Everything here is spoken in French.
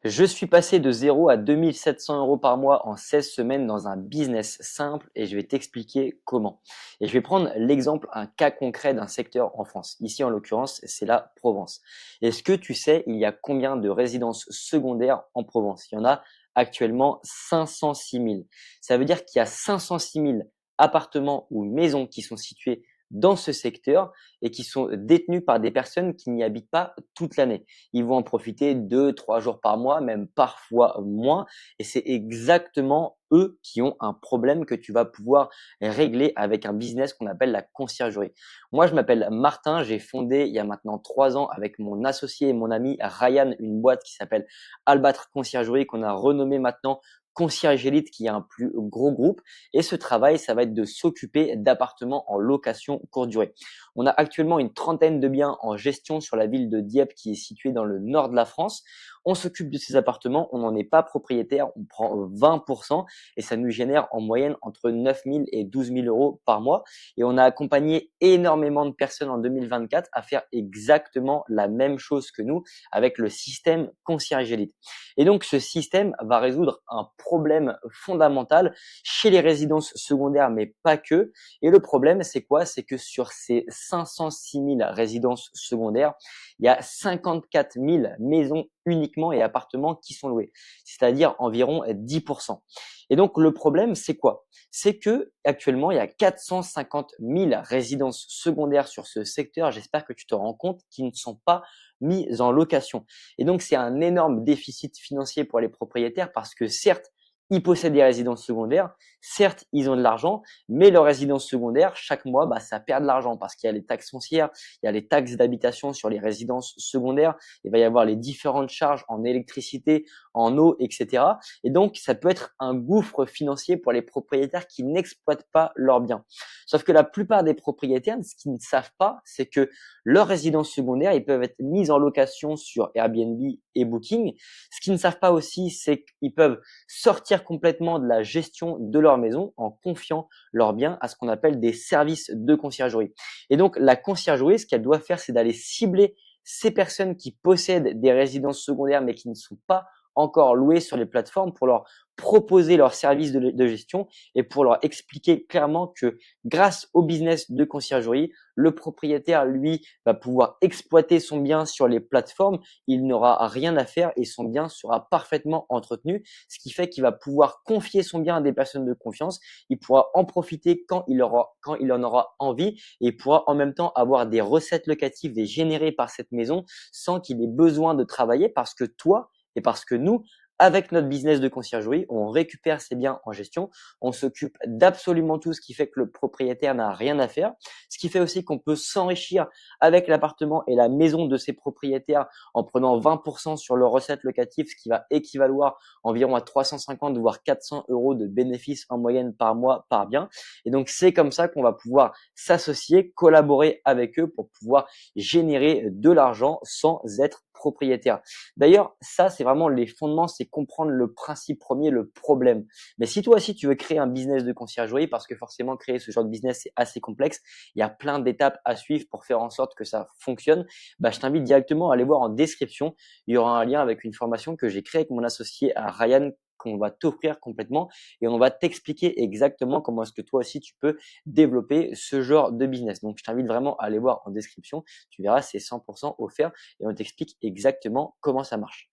Je suis passé de 0 à 2 700 € par mois en 16 semaines dans un business simple et je vais t'expliquer comment. Et je vais prendre l'exemple, un cas concret d'un secteur en France. Ici, en l'occurrence, c'est la Provence. Est-ce que tu sais, il y a combien de résidences secondaires en Provence? Il y en a actuellement 506 000. Ça veut dire qu'il y a 506 000 appartements ou maisons qui sont situés dans ce secteur et qui sont détenus par des personnes qui n'y habitent pas toute l'année. Ils vont en profiter 2, 3 jours par mois, même parfois moins. Et c'est exactement eux qui ont un problème que tu vas pouvoir régler avec un business qu'on appelle la conciergerie. Moi, je m'appelle Martin. J'ai fondé il y a maintenant 3 ans avec mon associé et mon ami Ryan une boîte qui s'appelle Albâtre Conciergerie qu'on a renommée maintenant Concierge Elite, qui est un plus gros groupe. Et ce travail, ça va être de s'occuper d'appartements en location courte durée. On a actuellement une trentaine de biens en gestion sur la ville de Dieppe qui est située dans le nord de la France. On s'occupe de ces appartements, on n'en est pas propriétaire, on prend 20% et ça nous génère en moyenne entre 9 000 et 12 000 € par mois. Et on a accompagné énormément de personnes en 2024 à faire exactement la même chose que nous avec le système Concierge Elite. Et donc, ce système va résoudre un problème fondamental chez les résidences secondaires, mais pas que. Et le problème, c'est quoi? C'est que sur ces 506 000 résidences secondaires, il y a 54 000 maisons uniquement et appartements qui sont loués, c'est-à-dire environ 10%. Et donc, le problème, c'est quoi? C'est que actuellement, il y a 450 000 résidences secondaires sur ce secteur. J'espère que tu te rends compte qui ne sont pas mises en location. Et donc, c'est un énorme déficit financier pour les propriétaires parce que certes, ils possèdent des résidences secondaires, certes, ils ont de l'argent, mais leur résidence secondaire, chaque mois, ça perd de l'argent parce qu'il y a les taxes foncières, il y a les taxes d'habitation sur les résidences secondaires, il va y avoir les différentes charges en électricité, en eau, etc. Et donc, ça peut être un gouffre financier pour les propriétaires qui n'exploitent pas leurs biens. Sauf que la plupart des propriétaires, ce qu'ils ne savent pas, c'est que leurs résidences secondaires, ils peuvent être mises en location sur Airbnb et Booking. Ce qu'ils ne savent pas aussi, c'est qu'ils peuvent sortir complètement de la gestion de leur maison en confiant leurs biens à ce qu'on appelle des services de conciergerie. Et donc, la conciergerie, ce qu'elle doit faire, c'est d'aller cibler ces personnes qui possèdent des résidences secondaires mais qui ne sont pas encore louées sur les plateformes pour leur proposer leurs services de gestion et pour leur expliquer clairement que grâce au business de conciergerie, le propriétaire, lui, va pouvoir exploiter son bien sur les plateformes. Il n'aura rien à faire et son bien sera parfaitement entretenu, ce qui fait qu'il va pouvoir confier son bien à des personnes de confiance. Il pourra en profiter quand il en aura envie et il pourra en même temps avoir des recettes locatives des générées par cette maison sans qu'il ait besoin de travailler parce que toi et parce que nous, avec notre business de conciergerie, on récupère ses biens en gestion, on s'occupe d'absolument tout, ce qui fait que le propriétaire n'a rien à faire, ce qui fait aussi qu'on peut s'enrichir avec l'appartement et la maison de ses propriétaires en prenant 20% sur leurs recettes locatives, ce qui va équivaloir environ à 350 voire 400 € de bénéfices en moyenne par mois par bien. Et donc, c'est comme ça qu'on va pouvoir s'associer, collaborer avec eux pour pouvoir générer de l'argent sans être propriétaire. D'ailleurs, ça, c'est vraiment les fondements, c'est comprendre le principe premier, le problème. Mais si toi aussi, tu veux créer un business de conciergerie, parce que forcément, créer ce genre de business, c'est assez complexe, il y a plein d'étapes à suivre pour faire en sorte que ça fonctionne, je t'invite directement à aller voir en description. Il y aura un lien avec une formation que j'ai créée avec mon associé à Ryan qu'on va t'offrir complètement et on va t'expliquer exactement comment est-ce que toi aussi tu peux développer ce genre de business. Donc, je t'invite vraiment à aller voir en description. Tu verras, c'est 100% offert et on t'explique exactement comment ça marche.